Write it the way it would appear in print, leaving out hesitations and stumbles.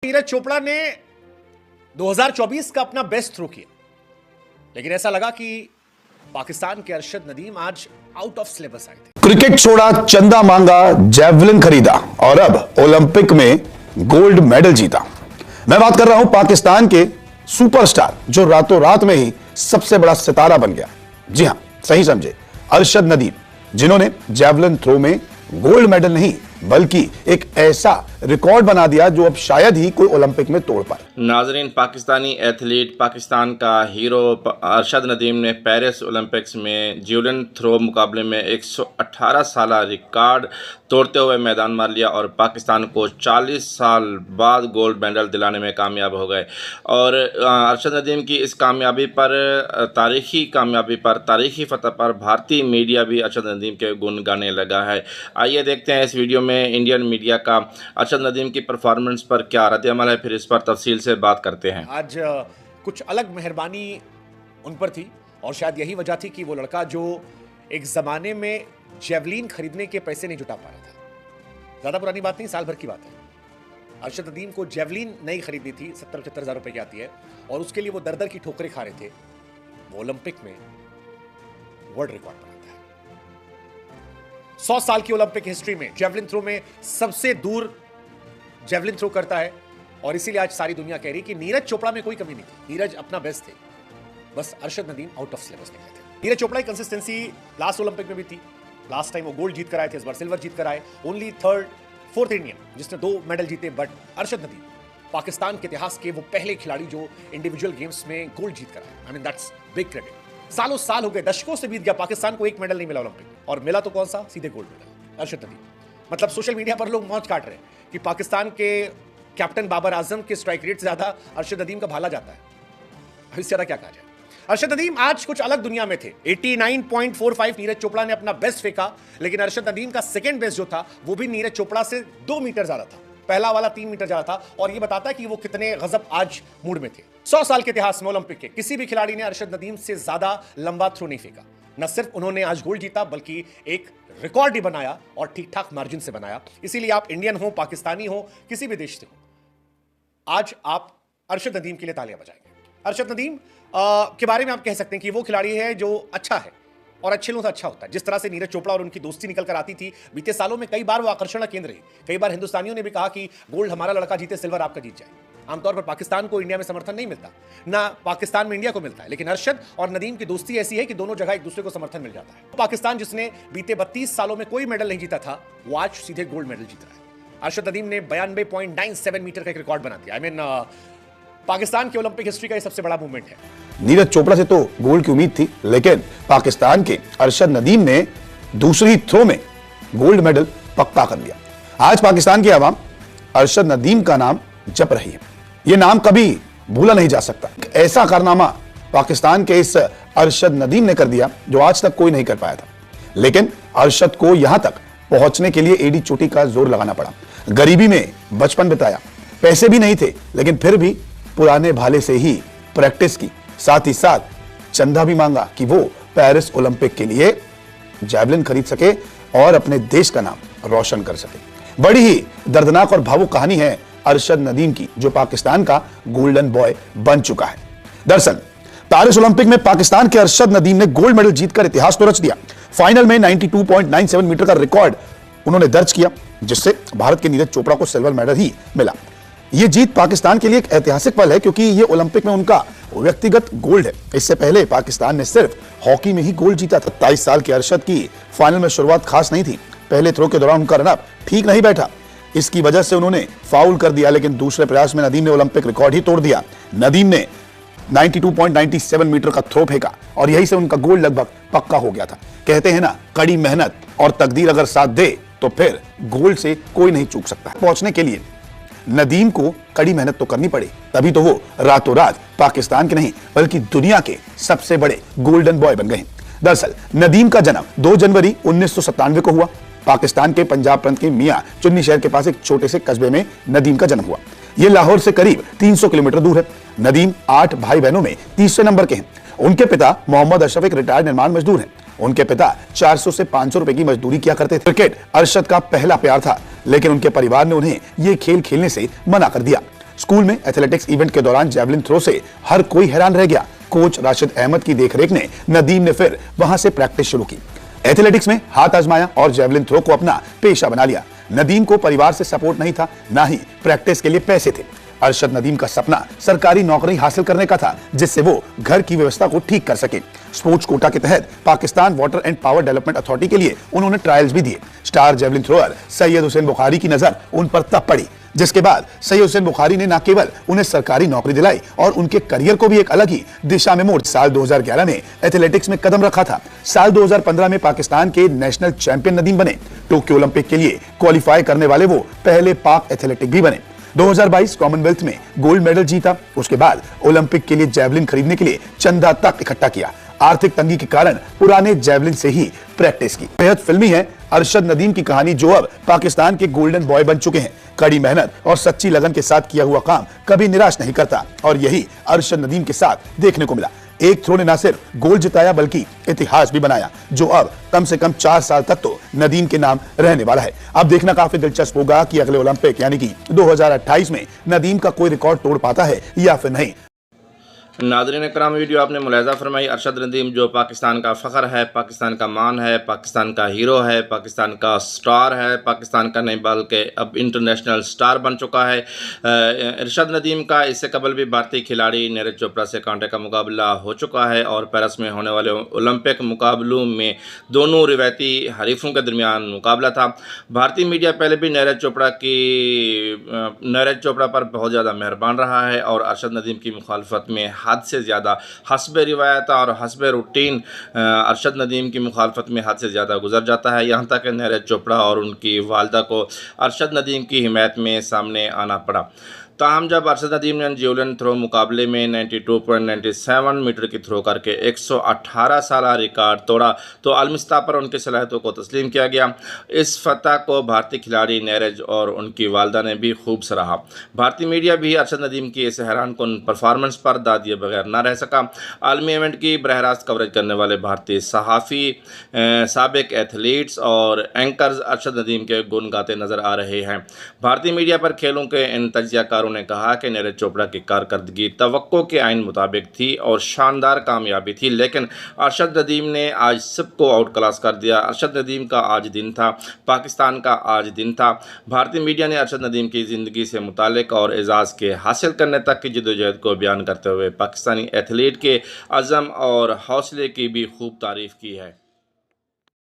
नीरज चोपड़ा ने 2024 का अपना बेस्ट थ्रो किया, लेकिन ऐसा लगा कि पाकिस्तान के अरशद नदीम आज आउट ऑफ सिलेबस आए थे। क्रिकेट छोड़ा, चंदा मांगा, जैवलिन खरीदा और अब ओलंपिक में गोल्ड मेडल जीता। मैं बात कर रहा हूं पाकिस्तान के सुपरस्टार जो रातों रात में ही सबसे बड़ा सितारा बन गया। जी हां, सही समझे, अरशद नदीम, जिन्होंने जैवलिन थ्रो में गोल्ड मेडल नहीं बल्कि एक ऐसा रिकॉर्ड बना दिया जो अब शायद ही कोई ओलंपिक में तोड़ पाए। नाजरीन, पाकिस्तानी एथलीट, पाकिस्तान का हीरो अरशद नदीम ने पेरिस ओलंपिक्स में जैवलिन थ्रो मुकाबले में 118 साल रिकॉर्ड तोड़ते हुए मैदान मार लिया और पाकिस्तान को 40 साल बाद गोल्ड मेडल दिलाने में कामयाब हो गए। और अरशद नदीम की इस कामयाबी पर, तारीखी फतह पर भारतीय मीडिया भी अरशद नदीम के गुण गाने लगा है। आइए देखते हैं इस वीडियो में इंडियन मीडिया का अरशद नदीम की परफॉर्मेंस पर क्या रद्द-ए-अमल है, फिर इस पर तफसील से बात करते हैं। आज कुछ अलग मेहरबानी उन पर थी और शायद यही वजह थी कि वो लड़का जो एक ज़माने में जेवलिन खरीदने के पैसे नहीं जुटा पा रहा था। ज़्यादा पुरानी बात नहीं, साल भर की बात है। अरशद नदीम को जेवलिन नहीं खरीदनी थी, 70-75 हज़ार रुपये की आती है, और उसके लिए वो दर दर की ठोकरें खा रहे थे। वो ओलंपिक में वर्ल्ड रिकॉर्ड बनाता है। 100 साल की ओलंपिक हिस्ट्री में जेवलिन थ्रो में सबसे दूर जेवलिन थ्रो करता है, और इसीलिए आज सारी दुनिया कह रही कि नीरज चोपड़ा में कोई कमी नहीं थी, नीरज अपना बेस्ट थे, बस Arshad Nadeem out of syllabus निकले थे। नीरज चोपड़ा की कंसिस्टेंसी लास्ट ओलंपिक में भी थी। लास्ट टाइम वो गोल्ड जीत कर आए थे, इस बार सिल्वर जीत कर आए। ओनली फोर्थ इंडियन जिसने 2 मेडल जीते, बट अरशद नदीम पाकिस्तान के इतिहास के वो पहले खिलाड़ी जो इंडिविजुअल गेम्स में गोल्ड जीत कर आए। I mean that's big credit. सालों साल हो गए, दशकों से बीत गया, पाकिस्तान को एक मेडल नहीं मिला ओलंपिक में, और मिला तो कौन सा, सीधे गोल्ड मेडल अरशद नदीम। मतलब सोशल मीडिया पर लोग मौज काट रहे हैं कि पाकिस्तान के कैप्टन बाबर आजम के स्ट्राइक रेट से ज्यादा अरशद नदीम का भाला जाता है। इससे ज्यादा क्या कहा जाए। अरशद नदीम आज कुछ अलग दुनिया में थे। 89.45 नीरज चोपड़ा ने अपना बेस्ट फेंका, लेकिन अरशद नदीम का सेकंड बेस्ट जो था वो भी नीरज चोपड़ा से 2 मीटर ज्यादा था। पहला वाला 3 मीटर ज्यादा था, और ये बताता है कि वो कितने गजब आज मूड में थे। 100 साल के इतिहास में ओलंपिक के किसी भी खिलाड़ी ने अरशद नदीम से ज्यादा लंबा थ्रो नहीं फेंका। न सिर्फ उन्होंने आज गोल्ड जीता, बल्कि एक रिकॉर्ड ही बनाया, और ठीक ठाक मार्जिन से बनाया। इसीलिए आप इंडियन हो, पाकिस्तानी हो, किसी भी देश से हो, आज आप अरशद नदीम के लिए तालियां बजाएंगे। अरशद नदीम के बारे में आप कह सकते हैं कि वो खिलाड़ी है जो अच्छा है, और अच्छे लोगों से अच्छा होता है। जिस तरह से नीरज चोपड़ा और उनकी दोस्ती निकल कर आती थी बीते सालों में, कई बार वो आकर्षण का केंद्र रही। कई बार हिंदुस्तानियों ने भी कहा कि गोल्ड हमारा लड़का जीते, सिल्वर आपका जीत जाए। आमतौर पर पाकिस्तान को इंडिया में समर्थन नहीं मिलता, ना पाकिस्तान में इंडिया को मिलता है, लेकिन अरशद और नदीम की दोस्ती ऐसी है कि दोनों जगह एक दूसरे को समर्थन मिल जाता है। पाकिस्तान जिसने बीते 32 सालों में कोई मेडल नहीं जीता था, वो आज सीधे गोल्ड मेडल जीत रहा है। अरशद नदीम ने 92.97 मीटर का एक रिकॉर्ड बना दिया। आई मीन पाकिस्तान की ओलंपिक हिस्ट्री का ये सबसे बड़ा मूवमेंट है। नीरज चोपड़ा से तो गोल्ड की उम्मीद थी, लेकिन पाकिस्तान के अरशद नदीम ने दूसरी थ्रो में गोल्ड मेडल पक्का कर लिया। आज पाकिस्तान की आवाम अरशद नदीम का नाम जप रही है। यह नाम कभी भूला नहीं जा सकता। ऐसा कारनामा पाकिस्तान के इस अरशद नदीम ने कर दिया जो आज तक कोई नहीं कर पाया था। लेकिन अरशद को यहां तक पहुंचने के लिए एड़ी चोटी का जोर लगाना पड़ा। गरीबी में बचपन बिताया, पैसे भी नहीं थे, लेकिन फिर भी पुराने भाले से ही प्रैक्टिस की। साथ ही साथ चंदा भी मांगा कि वो पेरिस ओलंपिक के लिए जैवलिन खरीद सके और अपने देश का नाम रोशन कर सके। बड़ी ही दर्दनाक और भावुक कहानी है अरशद नदीम की, जो पाकिस्तान का गोल्डन बॉय बन चुका है। दरअसल पेरिस ओलंपिक में पाकिस्तान के अरशद नदीम ने गोल्ड मेडल जीतकर इतिहास तो रच दिया। फाइनल में 92.97 मीटर का रिकॉर्ड उन्होंने दर्ज किया, जिससे भारत के नीरज चोपड़ा को सिल्वर मेडल ही मिला। यह जीत पाकिस्तान के लिए एक ऐतिहासिक पल है, क्योंकि यह ओलंपिक में उनका व्यक्तिगत गोल्ड है। इससे पहले पाकिस्तान ने सिर्फ हॉकी में ही गोल्ड जीता था। 27 साल के अरशद की फाइनल में शुरुआत खास नहीं थी। पहले थ्रो के दौरान उनका रनअप ठीक नहीं बैठा, इसकी वजह से उन्होंने फाउल कर दिया, लेकिन दूसरे प्रयास में नदीम ने ओलंपिक रिकॉर्ड ही तोड़ दिया। नदीम ने 92.97 मीटर का थ्रो फेंका, और यही से उनका गोल्ड लगभग पक्का हो गया था। कहते हैं ना, कड़ी मेहनत और तकदीर अगर साथ दे तो फिर गोल्ड से कोई नहीं चूक सकता। पहुंचने के लिए नदीम को कड़ी मेहनत तो करनी पड़ी, तभी तो वो रातों रात पाकिस्तान के नहीं बल्कि दुनिया के सबसे बड़े गोल्डन बॉय बन गए। दरअसल नदीम का जन्म 2 जनवरी 1997 को हुआ। पाकिस्तान के पंजाब प्रांत के मियां चुन्नी शहर के पास एक छोटे से कस्बे में नदीम का जन्म हुआ। यह लाहौर से करीब 300 किलोमीटर दूर है। नदीम 8 भाई बहनों में तीसरे नंबर के हैं। उनके पिता मोहम्मद अशरफ एक रिटायर्ड निर्माण मजदूर हैं। उनके पिता 400 से 500 रुपए की मजदूरी किया करते थे। क्रिकेट अरशद का पहला प्यार था, लेकिन उनके परिवार ने उन्हें यह खेल खेलने से मना कर दिया। स्कूल में एथलेटिक्स इवेंट के दौरान जेवलिन थ्रो से हर कोई हैरान रह गया। कोच राशिद अहमद की देखरेख में नदीम ने फिर वहां से प्रैक्टिस शुरू की। एथलेटिक्स में हाथ आजमाया और जेवलिन थ्रो को अपना पेशा बना लिया। नदीम को परिवार से सपोर्ट नहीं था, ना ही प्रैक्टिस के लिए पैसे थे। अरशद नदीम का सपना सरकारी नौकरी हासिल करने का था, जिससे वो घर की व्यवस्था को ठीक कर सके। स्पोर्ट्स कोटा के तहत Pakistan water and power development authority के लिए उन्होंने ट्रायल्स भी दिए। Star javelin thrower Syed Hussain Bukhari की नजर उन पर तब पड़ी, जिसके बाद सैयद हुसैन बुखारी ने न केवल उन्हें सरकारी नौकरी दिलाई और उनके करियर को भी एक अलग ही दिशा में मोड़। साल 2011 में एथलेटिक्स में कदम रखा था। साल 2015 में पाकिस्तान के नेशनल चैंपियन नदीम बने। टोक्यो ओलंपिक के लिए क्वालिफाई करने वाले वो पहले पाक एथलेटिक भी बने। 2022 कॉमनवेल्थ में गोल्ड मेडल जीता। उसके बाद ओलंपिक के लिए जेवलिन खरीदने के लिए चंदा तक इकट्ठा किया। आर्थिक तंगी के कारण पुराने जेवलिन से ही प्रैक्टिस की। बेहद फिल्मी है अरशद नदीम की कहानी, जो अब पाकिस्तान के गोल्डन बॉय बन चुके हैं। कड़ी मेहनत और सच्ची लगन के साथ किया हुआ काम कभी निराश नहीं करता और यही अरशद नदीम के साथ देखने को मिला। एक थ्रो ने न सिर्फ गोल जिताया बल्कि इतिहास भी बनाया, जो अब कम से कम 4 साल तक तो नदीम के नाम रहने वाला है। अब देखना काफी दिलचस्प होगा कि अगले ओलंपिक यानी कि 2028 में नदीम का कोई रिकॉर्ड तोड़ पाता है या फिर नहीं। नाज़रीन कराम, वीडियो आपने मुलाहिज़ा फरमाई। अरशद नदीम जो पाकिस्तान का फ़ख्र है, पाकिस्तान का मान है, पाकिस्तान का हीरो है, पाकिस्तान का स्टार है, पाकिस्तान का नहीं बल्कि अब इंटरनेशनल स्टार बन चुका है। अरशद नदीम का इससे कबल भी भारतीय खिलाड़ी नीरज चोपड़ा से कांटे का मुकाबला हो चुका है और पेरिस में होने वाले ओलंपिक मुकाबलों में दोनों रिवायती हरीफों के दरमियान मुकाबला था। भारतीय मीडिया पहले भी नीरज चोपड़ा पर बहुत ज़्यादा मेहरबान रहा है और अरशद नदीम की मुखालफत में हद से ज़्यादा हस्ब रिवायत और हस्ब रूटीन अरशद नदीम की मुखालफत में हद से ज़्यादा गुजर जाता है। यहाँ तक कि नीरज चोपड़ा और उनकी वालदा को अरशद नदीम की हिमायत में सामने आना पड़ा। ताहम जब अरशद नदीम ने जेवलिन थ्रो मुकाबले में 92.97 मीटर की थ्रो करके 118 साल रिकॉर्ड तोड़ा तो आलमी सतह पर उनकी सलाहियतों को तस्लीम किया गया। इस फतह को भारतीय खिलाड़ी नीरज और उनकी वालदा ने भी खूब सराहा। भारतीय मीडिया भी अरशद नदीम की इस हैरान कुन परफॉर्मेंस पर दाद दिए बगैर न रह सका। आलमी इवेंट की बरह कवरेज करने वाले भारतीय सहाफ़ी, साबिक एथलीट्स और एंकर्स अरशद नदीम के गुण गाते नजर आ रहे हैं। भारतीय मीडिया पर खेलों के इन तजियाकारों ने कहा कि नीरज चोपड़ा की कारकर्दगी तवक्को के आइन मुताबिक थी और शानदार कामयाबी थी, लेकिन अरशद नदीम ने आज सबको आउट क्लास कर दिया। अरशद नदीम का आज दिन था, पाकिस्तान का आज दिन था। भारतीय मीडिया ने अरशद नदीम की ज़िंदगी से मुतालिक और एजाज़ के हासिल करने तक की जद्दोजहद को बयान करते हुए पाकिस्तानी एथलीट के अज़म और हौसले की भी खूब तारीफ़ की है।